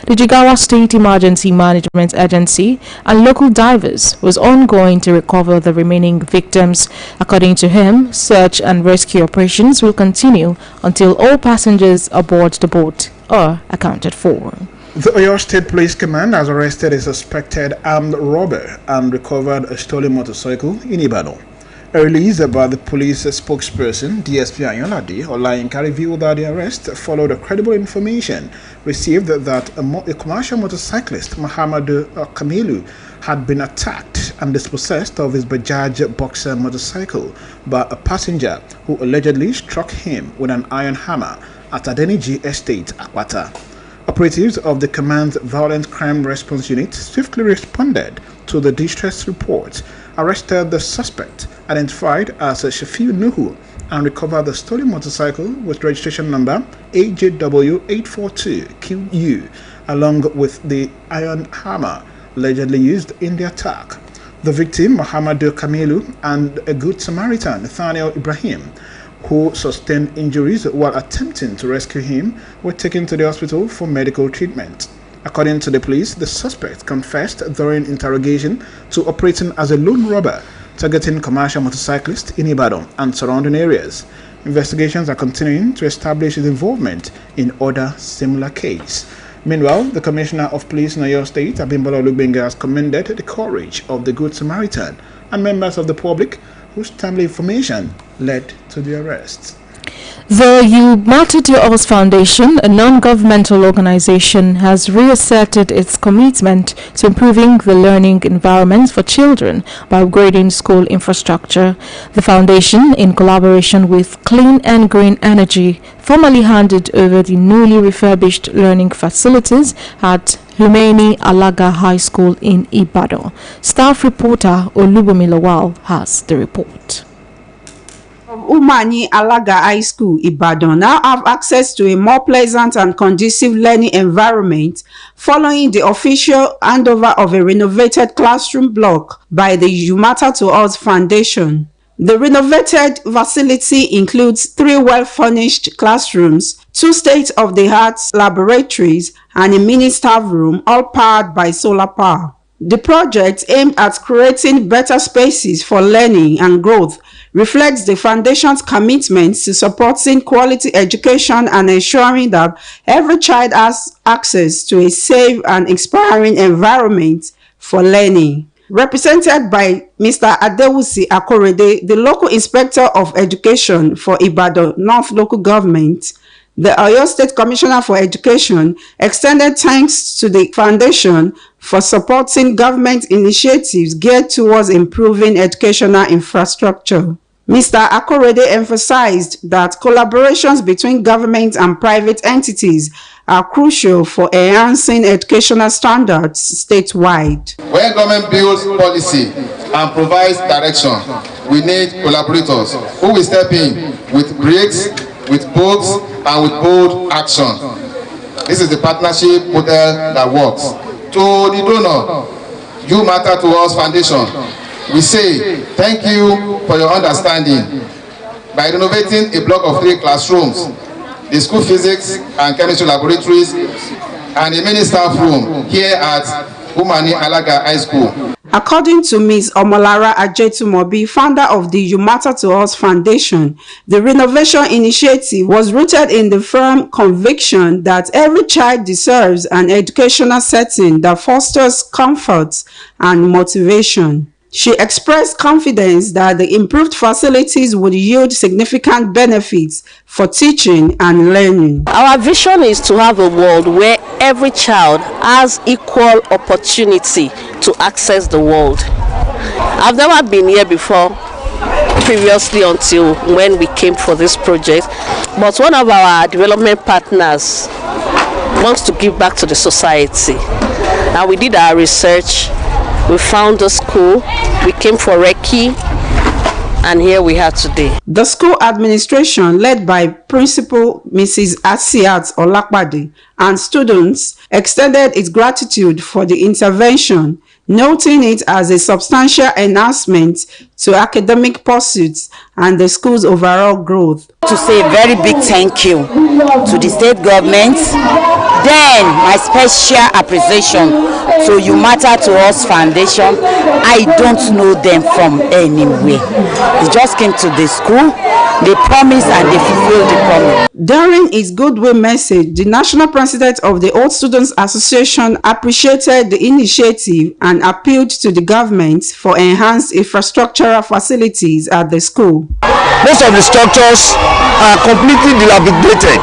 the Jigawa State Emergency Management Agency, and local divers was ongoing to recover the remaining victims. According to him, search and rescue operations will continue until all passengers aboard the boat are accounted for. The Oyo State Police Command has arrested a suspected armed robber and recovered a stolen motorcycle in Ibadan. A release by the police spokesperson, DSP Ayolade Olayinka, revealed that the arrest followed a credible information received that a commercial motorcyclist, Muhammadu Kamilu, had been attacked and dispossessed of his Bajaj Boxer motorcycle by a passenger who allegedly struck him with an iron hammer at Adeniji Estate, Akwata. Operatives of the command's Violent Crime Response Unit swiftly responded to the distress report, arrested the suspect, identified as Shafiu Nuhu, and recovered the stolen motorcycle with registration number AJW842QU, along with the iron hammer allegedly used in the attack. The victim, Muhammadu Kamilu, and a Good Samaritan, Nathaniel Ibrahim, who sustained injuries while attempting to rescue him, were taken to the hospital for medical treatment. According to the police, the suspect confessed during interrogation to operating as a lone robber, targeting commercial motorcyclists in Ibadan and surrounding areas. Investigations are continuing to establish his involvement in other similar cases. Meanwhile, the Commissioner of Police in Oyo State, Abimbola Olubenga, has commended the courage of the Good Samaritan and members of the public whose timely information led to the arrest. The You Matter to Us Foundation, a non-governmental organization, has reasserted its commitment to improving the learning environment for children by upgrading school infrastructure. The foundation, in collaboration with Clean and Green Energy, formally handed over the newly refurbished learning facilities at Humaini Alaga High School in Ibadan. Staff reporter Olubumi Lawal has the report. Humaini Alaga High School, Ibadan, now have access to a more pleasant and conducive learning environment following the official handover of a renovated classroom block by the You Matter to Us Foundation. The renovated facility includes 3 well-furnished classrooms, 2 state-of-the-art laboratories, and a mini staff room, all powered by solar power. The project, aimed at creating better spaces for learning and growth, reflects the foundation's commitment to supporting quality education and ensuring that every child has access to a safe and inspiring environment for learning. Represented by Mr. Adewusi Akorede, the local inspector of education for Ibadan North Local Government, the Oyo State Commissioner for Education extended thanks to the foundation for supporting government initiatives geared towards improving educational infrastructure. Mr. Akorede emphasized that collaborations between government and private entities are crucial for enhancing educational standards statewide. When government builds policy and provides direction, we need collaborators who will step in with bricks, with boats, and with bold action. This is the partnership model that works. To the donor, You Matter to Us Foundation, we say thank you for your understanding. By renovating a block of 3 classrooms, the school physics and chemistry laboratories, and a mini staff room here at Humaini Alaga High School. According to Ms. Omolara Ajetumobi, founder of the You Matter to Us Foundation, the renovation initiative was rooted in the firm conviction that every child deserves an educational setting that fosters comfort and motivation. She expressed confidence that the improved facilities would yield significant benefits for teaching and learning. Our vision is to have a world where every child has equal opportunity to access the world. I've never been here before previously until when we came for this project, but one of our development partners wants to give back to the society. Now we did our research. We found a school, we came for Recce, and here we are today. The school administration, led by Principal Mrs. Asiat Olakpade, and students extended its gratitude for the intervention, noting it as a substantial enhancement to academic pursuits and the school's overall growth. To say a very big thank you to the state government, Then my special appreciation to You Matter to Us Foundation. I don't know them from anywhere. They just came to the school, they promised and they fulfilled the promise. During his goodwill message, the national president of the Old Students Association appreciated the initiative and appealed to the government for enhanced infrastructural facilities at the school. Most of the structures are completely dilapidated.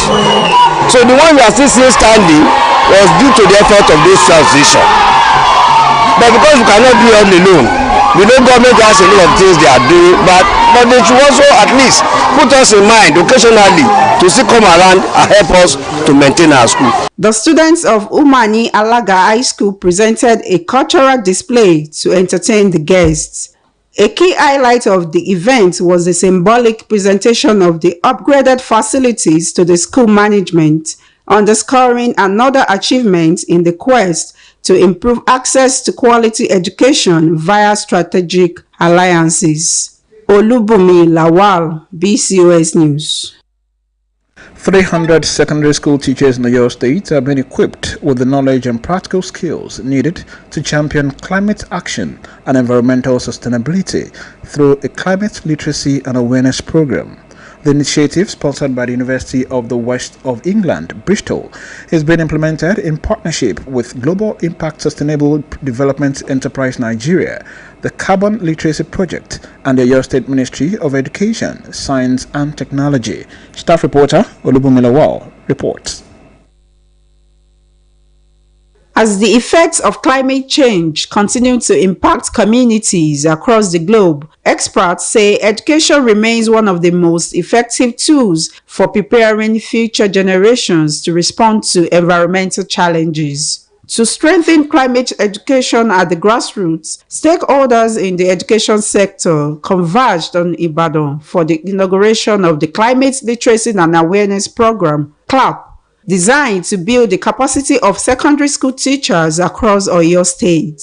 So the one we are still seeing standing was due to the effort of this transition. But because we cannot do it all alone, we know government has a lot of things they are doing, but they should also at least put us in mind occasionally to still come around and help us to maintain our school. The students of Umani Alaga High School presented a cultural display to entertain the guests. A key highlight of the event was the symbolic presentation of the upgraded facilities to the school management, underscoring another achievement in the quest to improve access to quality education via strategic alliances. Olubumi Lawal, BCOS News. 300 secondary school teachers in Oluyole State have been equipped with the knowledge and practical skills needed to champion climate action and environmental sustainability through a climate literacy and awareness program. The initiative, sponsored by the University of the West of England, Bristol, is being implemented in partnership with Global Impact Sustainable Development Enterprise Nigeria, the Carbon Literacy Project, and the Oluyole State Ministry of Education, Science and Technology. Staff reporter Olubumi Lawal reports. As the effects of climate change continue to impact communities across the globe, experts say education remains one of the most effective tools for preparing future generations to respond to environmental challenges. To strengthen climate education at the grassroots, stakeholders in the education sector converged on Ibadan for the inauguration of the Climate Literacy and Awareness Program, CLAP, designed to build the capacity of secondary school teachers across Oyo State.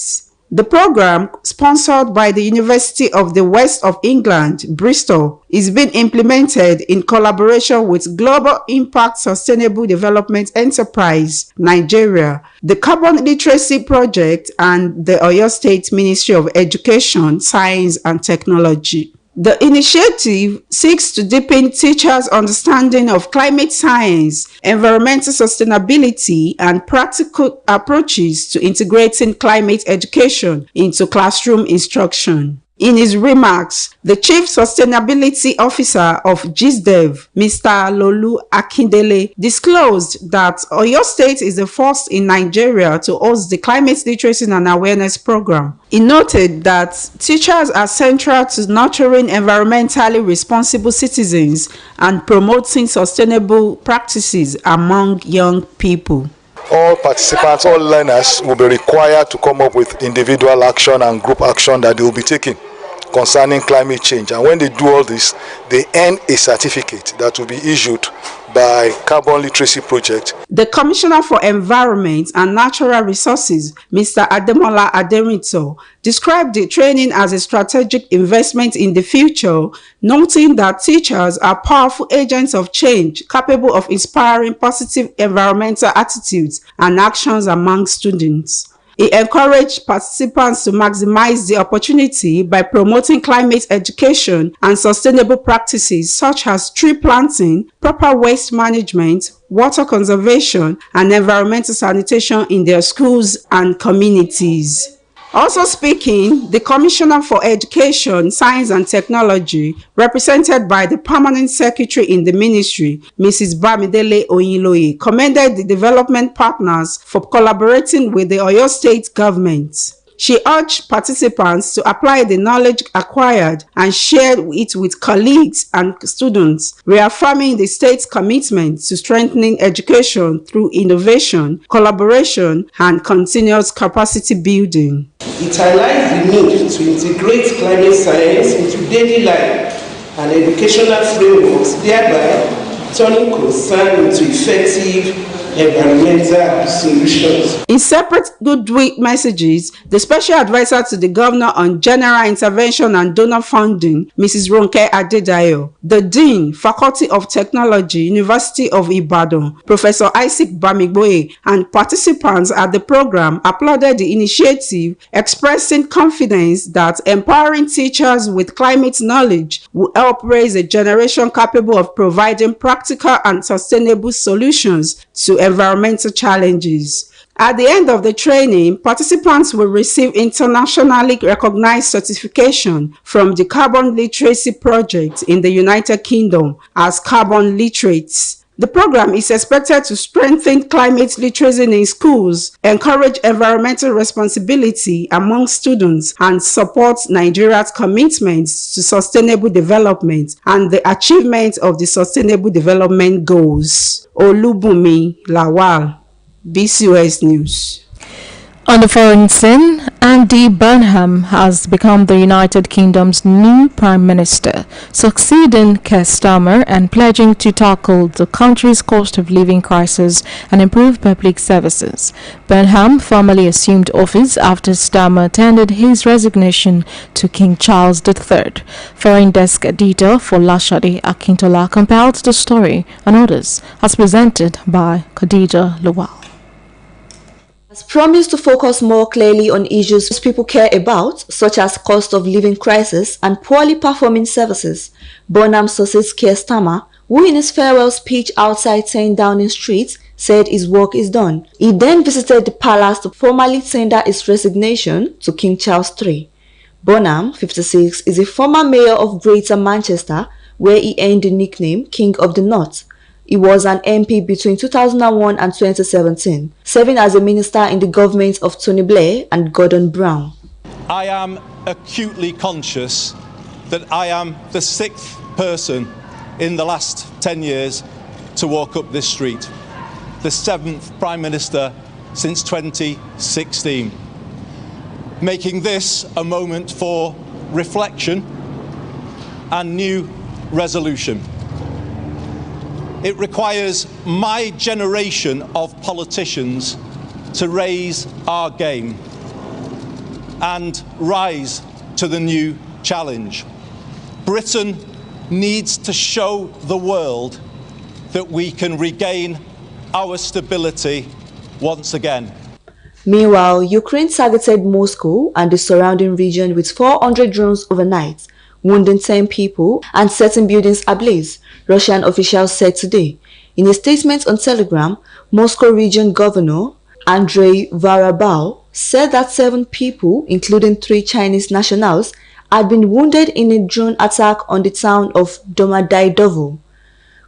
The program, sponsored by the University of the West of England, Bristol, is being implemented in collaboration with Global Impact Sustainable Development Enterprise, Nigeria, the Carbon Literacy Project, and the Oyo State Ministry of Education, Science and Technology. The initiative seeks to deepen teachers' understanding of climate science, environmental sustainability, and practical approaches to integrating climate education into classroom instruction. In his remarks, the Chief Sustainability Officer of GISDEV, Mr. Lolu Akindele, disclosed that Oyo State is the first in Nigeria to host the Climate Literacy and Awareness Program. He noted that teachers are central to nurturing environmentally responsible citizens and promoting sustainable practices among young people. All participants, all learners will be required to come up with individual action and group action that they will be taking concerning climate change. And when they do all this, they earn a certificate that will be issued by Carbon Literacy Project. The Commissioner for Environment and Natural Resources, Mr. Ademola Aderito, described the training as a strategic investment in the future, noting that teachers are powerful agents of change capable of inspiring positive environmental attitudes and actions among students. He encouraged participants to maximize the opportunity by promoting climate education and sustainable practices such as tree planting, proper waste management, water conservation, and environmental sanitation in their schools and communities. Also speaking, the Commissioner for Education, Science and Technology, represented by the Permanent Secretary in the Ministry, Mrs. Bamidele Oluyole, commended the development partners for collaborating with the Oyo State government. She urged participants to apply the knowledge acquired and share it with colleagues and students, reaffirming the state's commitment to strengthening education through innovation, collaboration, and continuous capacity building. It highlights the need to integrate climate science into daily life and educational frameworks, thereby turning concern into effective environmental solutions. In separate goodwill messages, the Special Advisor to the Governor on General Intervention and Donor Funding, Mrs. Ronke Adedayo, the Dean, Faculty of Technology, University of Ibadan, Professor Isaac Bamigboye, and participants at the program applauded the initiative, expressing confidence that empowering teachers with climate knowledge will help raise a generation capable of providing practical and sustainable solutions to environmental challenges. At the end of the training, participants will receive internationally recognized certification from the Carbon Literacy Project in the United Kingdom as carbon literates. The program is expected to strengthen climate literacy in schools, encourage environmental responsibility among students, and support Nigeria's commitments to sustainable development and the achievement of the Sustainable Development Goals. Olubunmi Lawal, BCOS News. On the foreign scene, Andy Burnham has become the United Kingdom's new Prime Minister, succeeding Keir Starmer and pledging to tackle the country's cost of living crisis and improve public services. Burnham formally assumed office after Starmer tendered his resignation to King Charles III. Foreign Desk Editor for Lashade Akintola compiled the story and others, as presented by Khadija Lawal. Has promised to focus more clearly on issues people care about, such as cost of living crisis and poorly performing services. Burnham succeeds Keir Starmer, who in his farewell speech outside 10 Downing Street said his work is done. He then visited the palace to formally tender his resignation to King Charles III. Burnham, 56, is a former mayor of Greater Manchester, where he earned the nickname King of the North. He was an MP between 2001 and 2017, serving as a minister in the governments of Tony Blair and Gordon Brown. I am acutely conscious that I am the 6th person in the last 10 years to walk up this street, the 7th Prime Minister since 2016, making this a moment for reflection and new resolution. It requires my generation of politicians to raise our game and rise to the new challenge. Britain needs to show the world that we can regain our stability once again. Meanwhile, Ukraine targeted Moscow and the surrounding region with 400 drones overnight, wounding 10 people and setting buildings ablaze, Russian officials said today. In a statement on Telegram, Moscow Region Governor Andrei Varabal said that 7 people, including 3 Chinese nationals, had been wounded in a drone attack on the town of Domodedovo,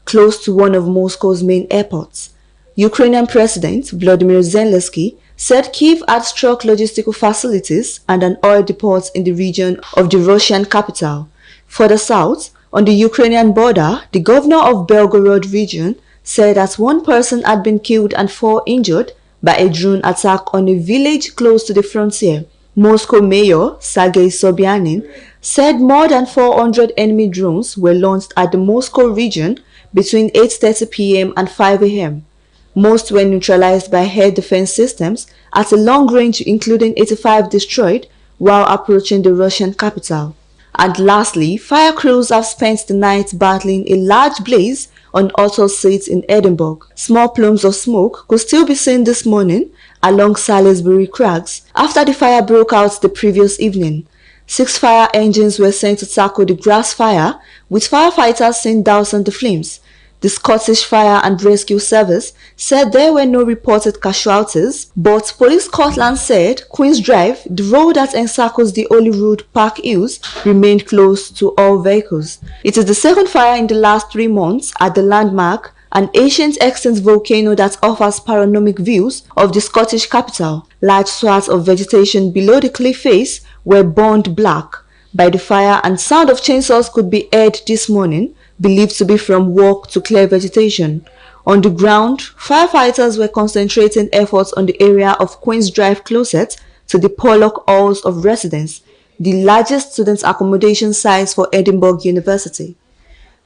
close to one of Moscow's main airports. Ukrainian President Volodymyr Zelensky said Kyiv had struck logistical facilities and an oil depot in the region of the Russian capital. Further south, on the Ukrainian border, the governor of Belgorod region said that 1 person had been killed and 4 injured by a drone attack on a village close to the frontier. Moscow Mayor Sergei Sobyanin said more than 400 enemy drones were launched at the Moscow region between 8:30 p.m. and 5 a.m. Most were neutralized by air defense systems at a long range, including 85 destroyed while approaching the Russian capital. And lastly, fire crews have spent the night battling a large blaze on auto seats in Edinburgh. Small plumes of smoke could still be seen this morning along Salisbury Crags after the fire broke out the previous evening. 6 fire engines were sent to tackle the grass fire, with firefighters seen dousing the flames. The Scottish Fire and Rescue Service said there were no reported casualties, but Police Scotland said Queen's Drive, the road that encircles the Holyrood Park Hills, remained closed to all vehicles. It is the 2nd fire in the last 3 months at the landmark, an ancient extinct volcano that offers panoramic views of the Scottish capital. Large swaths of vegetation below the cliff face were burned black by the fire, and sound of chainsaws could be heard this morning, believed to be from work to clear vegetation. On the ground, firefighters were concentrating efforts on the area of Queen's Drive closet to the Pollock Halls of Residence, the largest student accommodation site for Edinburgh University.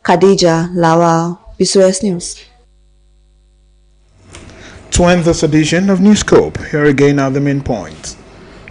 Khadija Lawal, BCOS News. To end this edition of Newscope, here again are the main points.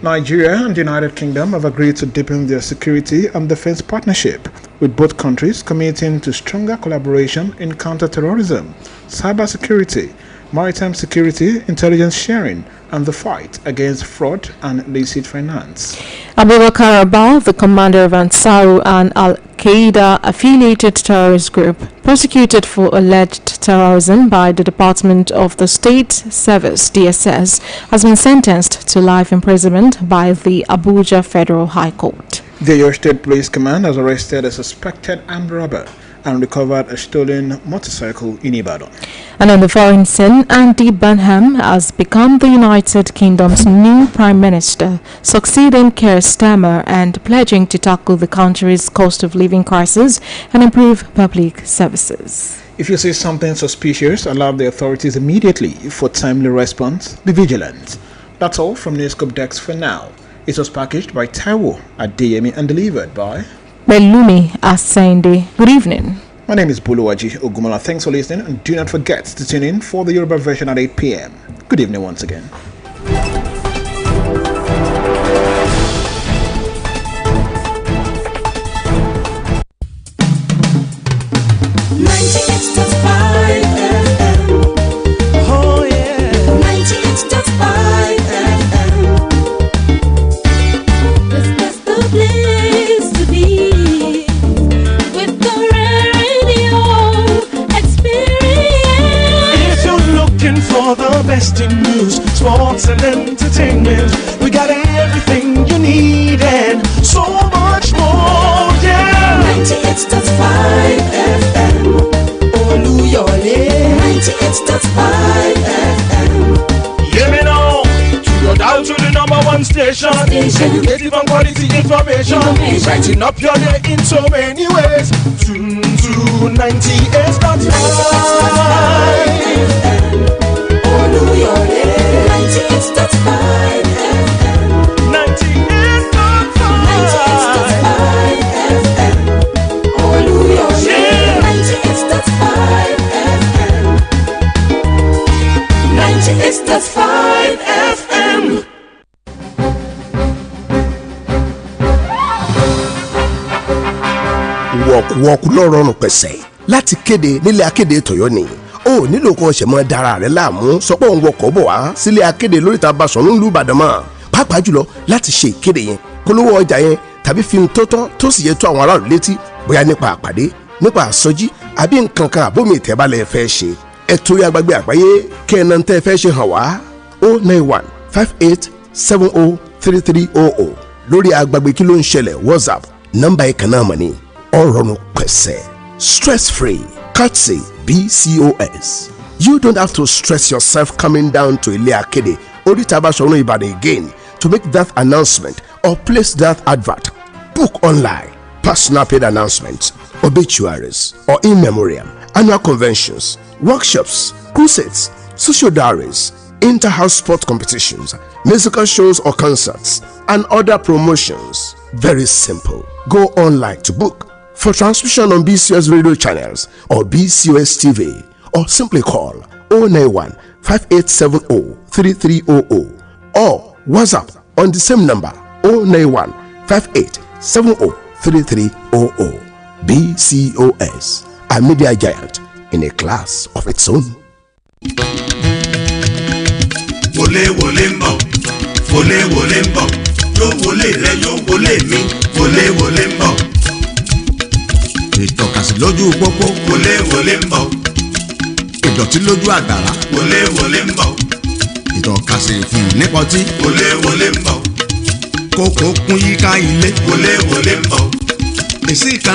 Nigeria and the United Kingdom have agreed to deepen their security and defense partnership, with both countries committing to stronger collaboration in counter-terrorism, cybersecurity, maritime security, intelligence sharing, and the fight against fraud and illicit finance. Abubakar Abal, the commander of Ansaru and Al-Qaeda-affiliated terrorist group, prosecuted for alleged terrorism by the Department of the State Service, DSS, has been sentenced to life imprisonment by the Abuja Federal High Court. The Oyo State Police Command has arrested a suspected armed robber and recovered a stolen motorcycle in Ibadan. And on the foreign scene, Andy Burnham has become the United Kingdom's new Prime Minister, succeeding Keir Starmer and pledging to tackle the country's cost of living crisis and improve public services. If you see something suspicious, alert the authorities immediately for timely response. Be vigilant. That's all from Newscope Desk for now. It was packaged by Taiwo Adeyemi and delivered by Belumi Asende. Good evening. My name is Buluwaji Ogumala. Thanks for listening, and do not forget to tune in for the Yoruba version at 8 p.m. Good evening once again. Best in news, sports and entertainment. We got everything you need and so much more, yeah. 98.5 FM Oluyole. 98.5 FM. Hear me now. You're down to the number one station. Educative and quality information. Brighten up your day in so many ways. Tune to 98.5 FM. Oluyole, 98.5 FM. 98.5 FM. Oluyole, 98.5 FM. 98.5 FM. Wọ̀kùwọ̀kù lọ́rọ̀rùn pẹ̀sẹ̀ láti kéde nílé akéde Tọ̀yọ́ ni. Ó nílò kan ṣe mọ́ dára rẹ̀ láàmú sọ pé òun wọkọ̀ bọ̀ wá sílé akéde lóríta Basọ̀rún ìlú Ìbàdàn mọ́ pàápàá jùlọ láti ṣe ìkéde yẹn polówó ọjà yẹn tàbí fi tó tọ́ tó sì yẹ tó àwọn aráàlú létí bóyá nípa àpàdé nípa àsọjí àbí nǹkan kan àbómi ìtẹ́balẹ̀ fẹ́ ṣe ẹ torí agbègbè àgbáyé kẹ́ẹ̀nà tẹ́ fẹ́ ṣe hàn wá 09158703300 lórí agbègbè kí ló ń ṣẹlẹ̀ WhatsApp nọ́mbà ìkànnà àmọ́ ni ọ̀rọ̀rùn pẹ̀sẹ̀ stress free courtesy BCOS. You don't have to stress yourself coming down to Ile Akede Orita Basọ̀rún Ìbàdàn again to make that announcement or place that advert. Book online, personal paid announcements, obituaries, or in memoriam, annual conventions, workshops, crusades, social diaries, inter-house sport competitions, musical shows or concerts, and other promotions. Very simple. Go online to book for transmission on BCOS radio channels or BCOS TV, or simply call 091 5870 3300 or WhatsApp on the same number 091 5870 3300. BCOS, a media giant in a class of its own. Wole wole mbo, wole wole mbo, yo wole re yo wole mi, wole wole mbo. Ìtọ̀kasí lójú pópó wọlé wọlé ń bọ̀. Ìdọ̀tí lójú àgbàrá wọlé wọlé ń bọ̀. Ìtọ̀kasí fún nípọ̀tí wọlé wọlé ń bọ̀. Kókó kún yíká ilé wọlé wọlé ń bọ̀. Èsì kan